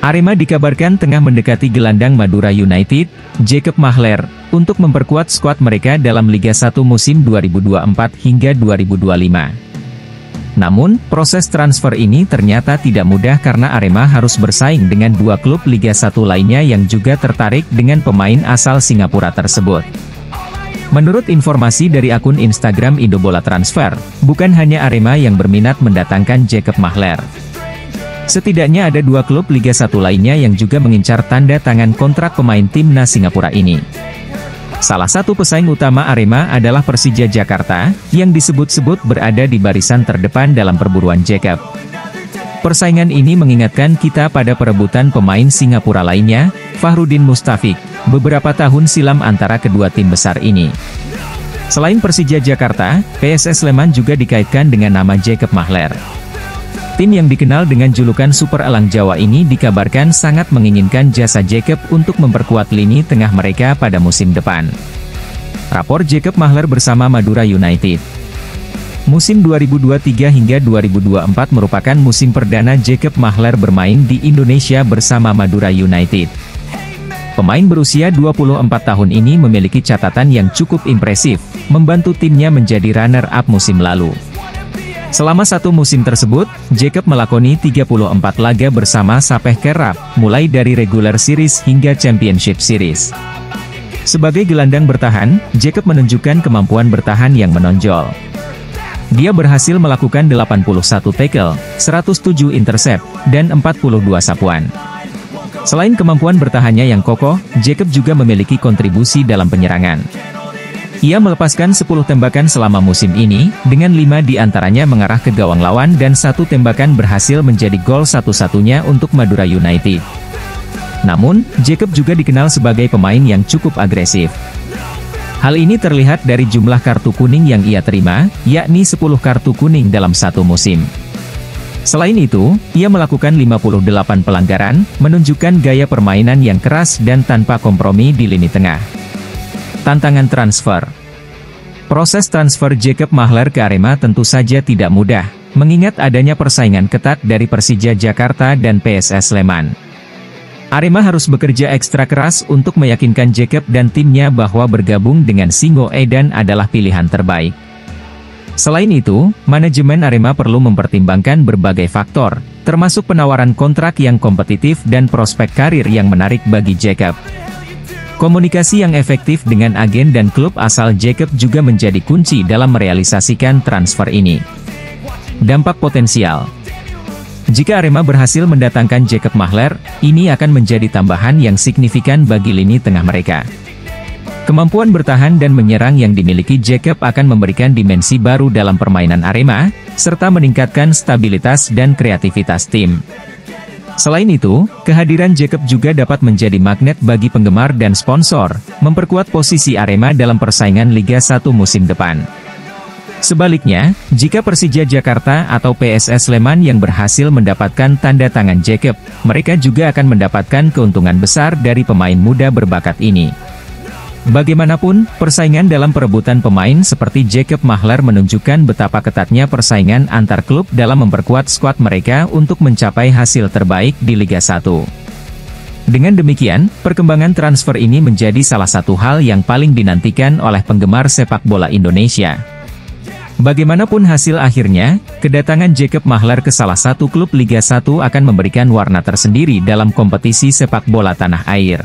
Arema dikabarkan tengah mendekati gelandang Madura United, Jacob Mahler, untuk memperkuat skuad mereka dalam Liga 1 musim 2024 hingga 2025. Namun, proses transfer ini ternyata tidak mudah karena Arema harus bersaing dengan dua klub Liga 1 lainnya yang juga tertarik dengan pemain asal Singapura tersebut. Menurut informasi dari akun Instagram Indobola Transfer, bukan hanya Arema yang berminat mendatangkan Jacob Mahler. Setidaknya ada dua klub Liga 1 lainnya yang juga mengincar tanda tangan kontrak pemain timnas Singapura ini. Salah satu pesaing utama Arema adalah Persija Jakarta, yang disebut-sebut berada di barisan terdepan dalam perburuan Jacob. Persaingan ini mengingatkan kita pada perebutan pemain Singapura lainnya, Fahrudin Mustafik, beberapa tahun silam antara kedua tim besar ini. Selain Persija Jakarta, PSS Sleman juga dikaitkan dengan nama Jacob Mahler. Tim yang dikenal dengan julukan Super Elang Jawa ini dikabarkan sangat menginginkan jasa Jacob untuk memperkuat lini tengah mereka pada musim depan. Rapor Jacob Mahler bersama Madura United. Musim 2023 hingga 2024 merupakan musim perdana Jacob Mahler bermain di Indonesia bersama Madura United. Pemain berusia 24 tahun ini memiliki catatan yang cukup impresif, membantu timnya menjadi runner-up musim lalu. Selama satu musim tersebut, Jacob melakoni 34 laga bersama Sapeh Kerap, mulai dari regular series hingga championship series. Sebagai gelandang bertahan, Jacob menunjukkan kemampuan bertahan yang menonjol. Dia berhasil melakukan 81 tackle, 107 intercept, dan 42 sapuan. Selain kemampuan bertahannya yang kokoh, Jacob juga memiliki kontribusi dalam penyerangan. Ia melepaskan 10 tembakan selama musim ini, dengan 5 diantaranya mengarah ke gawang lawan dan 1 tembakan berhasil menjadi gol satu-satunya untuk Madura United. Namun, Jacob juga dikenal sebagai pemain yang cukup agresif. Hal ini terlihat dari jumlah kartu kuning yang ia terima, yakni 10 kartu kuning dalam satu musim. Selain itu, ia melakukan 58 pelanggaran, menunjukkan gaya permainan yang keras dan tanpa kompromi di lini tengah. Tantangan transfer. Proses transfer Jacob Mahler ke Arema tentu saja tidak mudah, mengingat adanya persaingan ketat dari Persija Jakarta dan PSS Sleman. Arema harus bekerja ekstra keras untuk meyakinkan Jacob dan timnya bahwa bergabung dengan Singo Edan adalah pilihan terbaik. Selain itu, manajemen Arema perlu mempertimbangkan berbagai faktor, termasuk penawaran kontrak yang kompetitif dan prospek karir yang menarik bagi Jacob. Komunikasi yang efektif dengan agen dan klub asal Jacob juga menjadi kunci dalam merealisasikan transfer ini. Dampak potensial. Jika Arema berhasil mendatangkan Jacob Mahler, ini akan menjadi tambahan yang signifikan bagi lini tengah mereka. Kemampuan bertahan dan menyerang yang dimiliki Jacob akan memberikan dimensi baru dalam permainan Arema, serta meningkatkan stabilitas dan kreativitas tim. Selain itu, kehadiran Jacob juga dapat menjadi magnet bagi penggemar dan sponsor, memperkuat posisi Arema dalam persaingan Liga 1 musim depan. Sebaliknya, jika Persija Jakarta atau PSS Sleman yang berhasil mendapatkan tanda tangan Jacob, mereka juga akan mendapatkan keuntungan besar dari pemain muda berbakat ini. Bagaimanapun, persaingan dalam perebutan pemain seperti Jacob Mahler menunjukkan betapa ketatnya persaingan antar klub dalam memperkuat skuad mereka untuk mencapai hasil terbaik di Liga 1. Dengan demikian, perkembangan transfer ini menjadi salah satu hal yang paling dinantikan oleh penggemar sepak bola Indonesia. Bagaimanapun hasil akhirnya, kedatangan Jacob Mahler ke salah satu klub Liga 1 akan memberikan warna tersendiri dalam kompetisi sepak bola tanah air.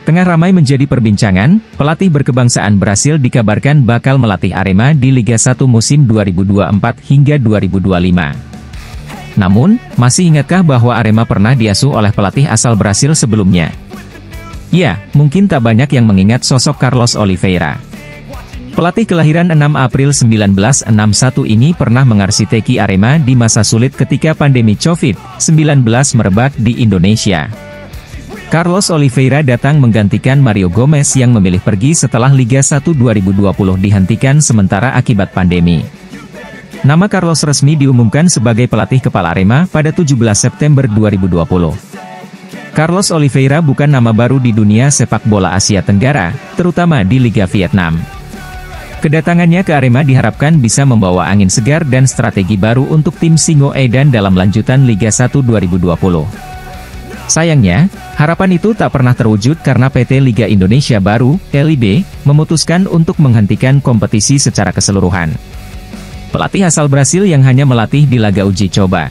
Tengah ramai menjadi perbincangan, pelatih berkebangsaan Brasil dikabarkan bakal melatih Arema di Liga 1 musim 2024 hingga 2025. Namun, masih ingatkah bahwa Arema pernah diasuh oleh pelatih asal Brasil sebelumnya? Ya, mungkin tak banyak yang mengingat sosok Carlos Oliveira. Pelatih kelahiran 6 April 1961 ini pernah mengarsiteki Arema di masa sulit ketika pandemi COVID-19 merebak di Indonesia. Carlos Oliveira datang menggantikan Mario Gomez yang memilih pergi setelah Liga 1 2020 dihentikan sementara akibat pandemi. Nama Carlos resmi diumumkan sebagai pelatih kepala Arema pada 17 September 2020. Carlos Oliveira bukan nama baru di dunia sepak bola Asia Tenggara, terutama di Liga Vietnam. Kedatangannya ke Arema diharapkan bisa membawa angin segar dan strategi baru untuk tim Singoedan dalam lanjutan Liga 1 2020. Sayangnya, harapan itu tak pernah terwujud karena PT Liga Indonesia Baru, LIB, memutuskan untuk menghentikan kompetisi secara keseluruhan. Pelatih asal Brasil yang hanya melatih di laga uji coba.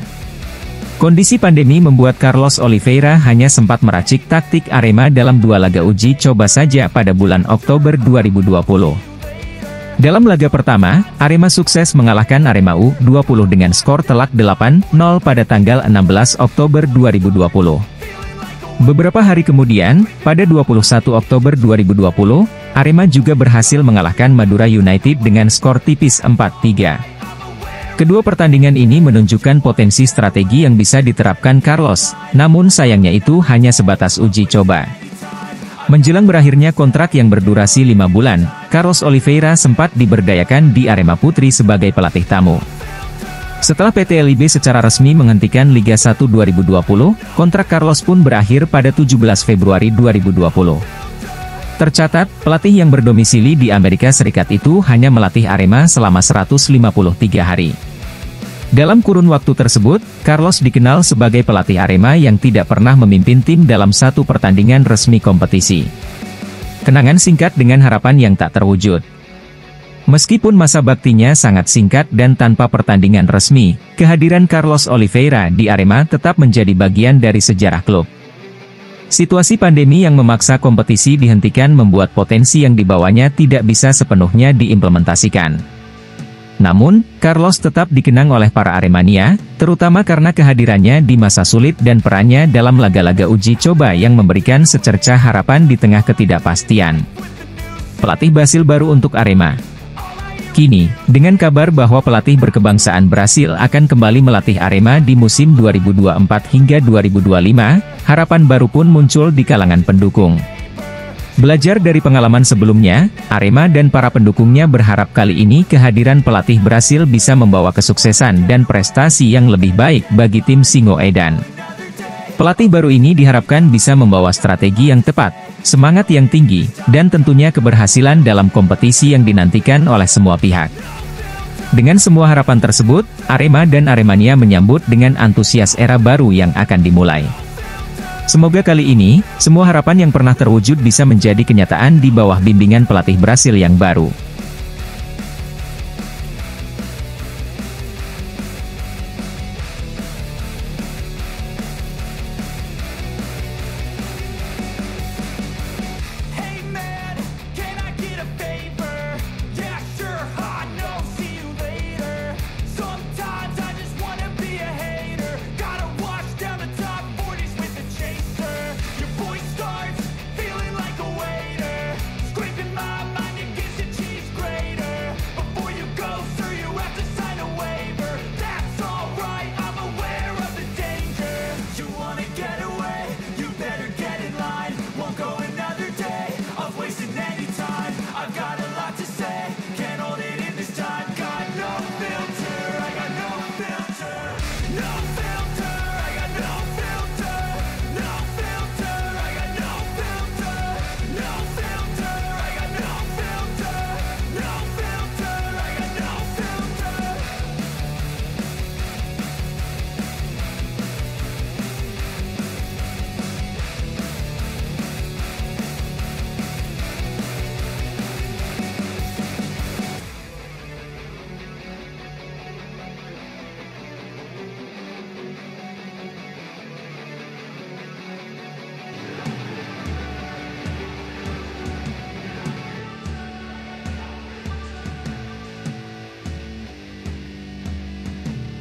Kondisi pandemi membuat Carlos Oliveira hanya sempat meracik taktik Arema dalam 2 laga uji coba saja pada bulan Oktober 2020. Dalam laga pertama, Arema sukses mengalahkan Arema U20 dengan skor telak 8-0 pada tanggal 16 Oktober 2020. Beberapa hari kemudian, pada 21 Oktober 2020, Arema juga berhasil mengalahkan Madura United dengan skor tipis 4-3. Kedua pertandingan ini menunjukkan potensi strategi yang bisa diterapkan Carlos, namun sayangnya itu hanya sebatas uji coba. Menjelang berakhirnya kontrak yang berdurasi 5 bulan, Carlos Oliveira sempat diberdayakan di Arema Putri sebagai pelatih tamu. Setelah PT LIB secara resmi menghentikan Liga 1 2020, kontrak Carlos pun berakhir pada 17 Februari 2020. Tercatat, pelatih yang berdomisili di Amerika Serikat itu hanya melatih Arema selama 153 hari. Dalam kurun waktu tersebut, Carlos dikenal sebagai pelatih Arema yang tidak pernah memimpin tim dalam satu pertandingan resmi kompetisi. Kenangan singkat dengan harapan yang tak terwujud. Meskipun masa baktinya sangat singkat dan tanpa pertandingan resmi, kehadiran Carlos Oliveira di Arema tetap menjadi bagian dari sejarah klub. Situasi pandemi yang memaksa kompetisi dihentikan membuat potensi yang dibawanya tidak bisa sepenuhnya diimplementasikan. Namun, Carlos tetap dikenang oleh para Aremania, terutama karena kehadirannya di masa sulit dan perannya dalam laga-laga uji coba yang memberikan secercah harapan di tengah ketidakpastian. Pelatih Brasil baru untuk Arema. Kini, dengan kabar bahwa pelatih berkebangsaan Brasil akan kembali melatih Arema di musim 2024 hingga 2025, harapan baru pun muncul di kalangan pendukung. Belajar dari pengalaman sebelumnya, Arema dan para pendukungnya berharap kali ini kehadiran pelatih Brasil bisa membawa kesuksesan dan prestasi yang lebih baik bagi tim Singoedan. Pelatih baru ini diharapkan bisa membawa strategi yang tepat, semangat yang tinggi, dan tentunya keberhasilan dalam kompetisi yang dinantikan oleh semua pihak. Dengan semua harapan tersebut, Arema dan Aremania menyambut dengan antusias era baru yang akan dimulai. Semoga kali ini, semua harapan yang pernah terwujud bisa menjadi kenyataan di bawah bimbingan pelatih Brasil yang baru.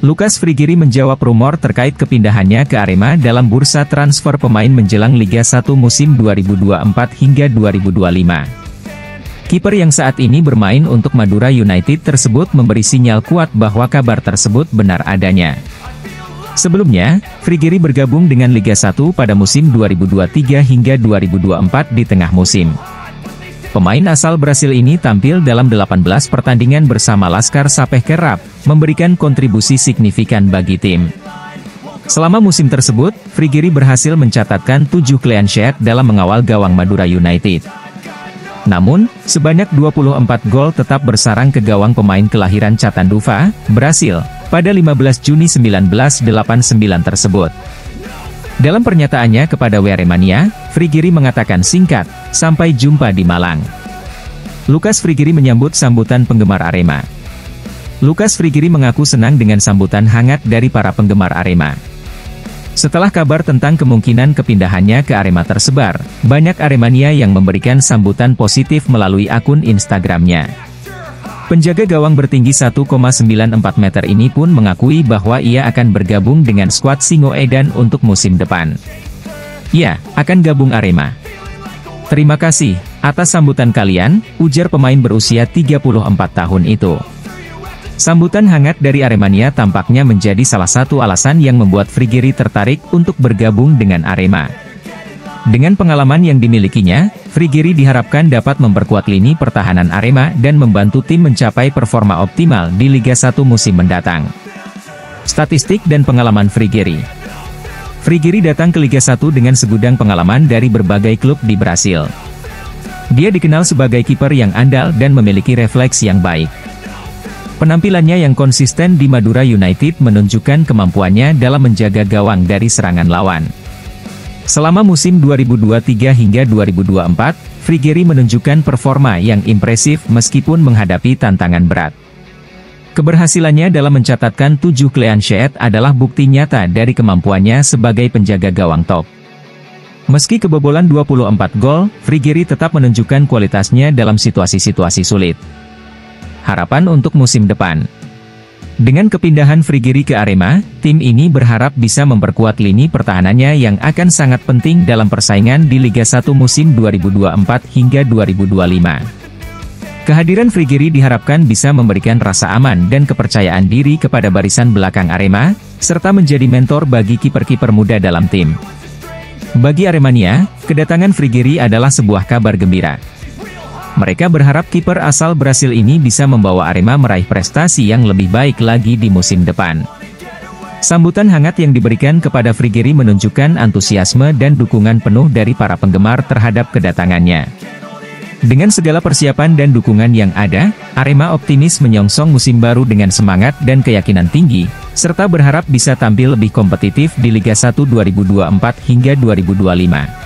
Lucas Frigyri menjawab rumor terkait kepindahannya ke Arema dalam bursa transfer pemain menjelang Liga 1 musim 2024 hingga 2025. Kiper yang saat ini bermain untuk Madura United tersebut memberi sinyal kuat bahwa kabar tersebut benar adanya. Sebelumnya, Frigyri bergabung dengan Liga 1 pada musim 2023 hingga 2024 di tengah musim. Pemain asal Brasil ini tampil dalam 18 pertandingan bersama Laskar Sapeh Kerap, memberikan kontribusi signifikan bagi tim. Selama musim tersebut, Frigyri berhasil mencatatkan 7 clean sheet dalam mengawal gawang Madura United. Namun, sebanyak 24 gol tetap bersarang ke gawang pemain kelahiran Catanduva, Brasil, pada 15 Juni 1989 tersebut. Dalam pernyataannya kepada Aremania, Frigyri mengatakan singkat, "Sampai jumpa di Malang." Lucas Frigyri menyambut sambutan penggemar Arema. Lucas Frigyri mengaku senang dengan sambutan hangat dari para penggemar Arema. Setelah kabar tentang kemungkinan kepindahannya ke Arema tersebar, banyak Aremania yang memberikan sambutan positif melalui akun Instagramnya. Penjaga gawang bertinggi 1,94 meter ini pun mengakui bahwa ia akan bergabung dengan skuad Singoedan untuk musim depan. "Ya, akan gabung Arema. Terima kasih atas sambutan kalian," ujar pemain berusia 34 tahun itu. Sambutan hangat dari Aremania tampaknya menjadi salah satu alasan yang membuat Frigyri tertarik untuk bergabung dengan Arema. Dengan pengalaman yang dimilikinya, Frigyri diharapkan dapat memperkuat lini pertahanan Arema dan membantu tim mencapai performa optimal di Liga 1 musim mendatang. Statistik dan pengalaman Frigyri. Frigyri datang ke Liga 1 dengan segudang pengalaman dari berbagai klub di Brasil. Dia dikenal sebagai kiper yang andal dan memiliki refleks yang baik. Penampilannya yang konsisten di Madura United menunjukkan kemampuannya dalam menjaga gawang dari serangan lawan. Selama musim 2023 hingga 2024, Frigyri menunjukkan performa yang impresif meskipun menghadapi tantangan berat. Keberhasilannya dalam mencatatkan 7 clean sheet adalah bukti nyata dari kemampuannya sebagai penjaga gawang top. Meski kebobolan 24 gol, Frigyri tetap menunjukkan kualitasnya dalam situasi-situasi sulit. Harapan untuk musim depan. Dengan kepindahan Frigyri ke Arema, tim ini berharap bisa memperkuat lini pertahanannya yang akan sangat penting dalam persaingan di Liga 1 musim 2024 hingga 2025. Kehadiran Frigyri diharapkan bisa memberikan rasa aman dan kepercayaan diri kepada barisan belakang Arema, serta menjadi mentor bagi kiper-kiper muda dalam tim. Bagi Aremania, kedatangan Frigyri adalah sebuah kabar gembira. Mereka berharap kiper asal Brasil ini bisa membawa Arema meraih prestasi yang lebih baik lagi di musim depan. Sambutan hangat yang diberikan kepada Frigyri menunjukkan antusiasme dan dukungan penuh dari para penggemar terhadap kedatangannya. Dengan segala persiapan dan dukungan yang ada, Arema optimis menyongsong musim baru dengan semangat dan keyakinan tinggi, serta berharap bisa tampil lebih kompetitif di Liga 1 2024 hingga 2025.